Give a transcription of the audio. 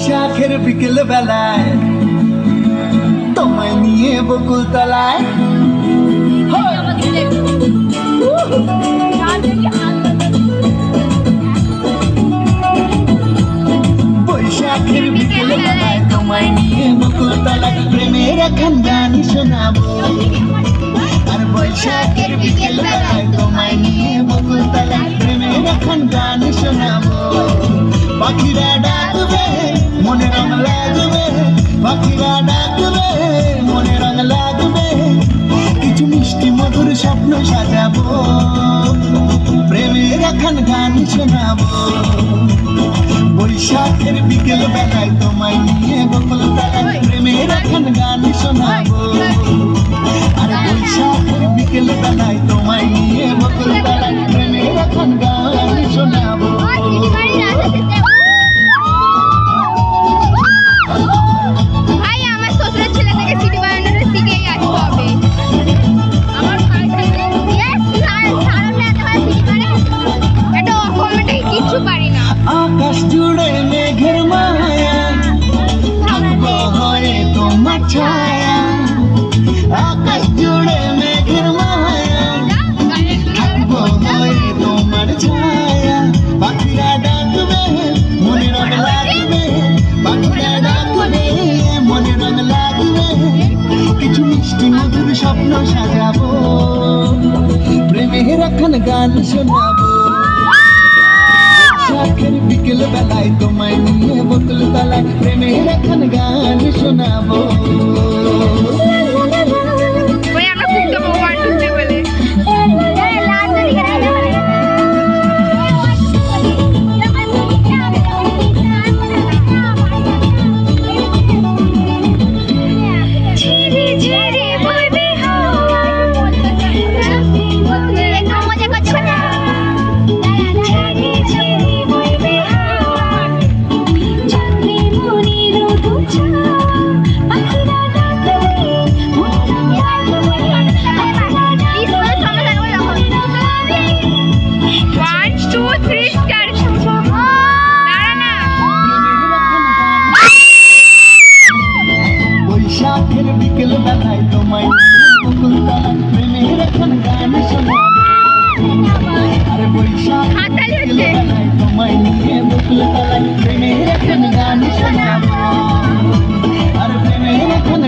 বৈশাখের বিকেল বেলায় তোমায় নিয়ে বকুল তলায় বৈশাখের বিকেল বেলায় তোমায় নিয়ে বকুল তলায় প্রেমের এখন গান শোনাবো। আর বৈশাখের বিকেল বেলায় তোমায় নিয়ে বকুল তলায় প্রেমের এখন গান শোনাবো। পাখিরা ডাকবে মনে রং লাগবে, পাখিরা ডাকবে মনে রং লাগবে, কিছু মিষ্টি মধুর স্বপ্ন সাজাবো, প্রেমের এখন গান শোনাবো। বৈশাখের বিকেল বেলায় তোমায় নিয়ে বকুল তলায় প্রেমের এখন গান শোনাবো। আর বৈশাখের বিকেল বেলায় তোমায় নিয়ে বকুল তলায় প্রেমের এখন গান শোনাবো। আকাশ জুড়ে মেঘের মায়া থাকবো হয়ে তোমার ছায়া, আকাশ জুড়ে মেঘের মায়া থাকবো হয়ে তোমার ছায়া। পাখিরা ডাকবে মনে রং লাগবে, পাখিরা ডাকবে মনে রং লাগবে, কিছু মিষ্টি মধুর স্বপ্ন সাজাবো, প্রেমের এখন গান শোনাবো। বৈশাখের বিকেল বেলায় তোমায় নিয়ে বকুল তলায় প্রেমের এখন গান শোনাবো। বৈশাখের বিকেল বেলায় তোমায় বকুল তলায় প্রেমের এখন গান শোনাবো। আরে বৈশাখের বিকেল বেলায় তোমায় নিয়ে বকুল তলায় প্রেমের এখন গান শোনাবো। আর প্রেমের এখন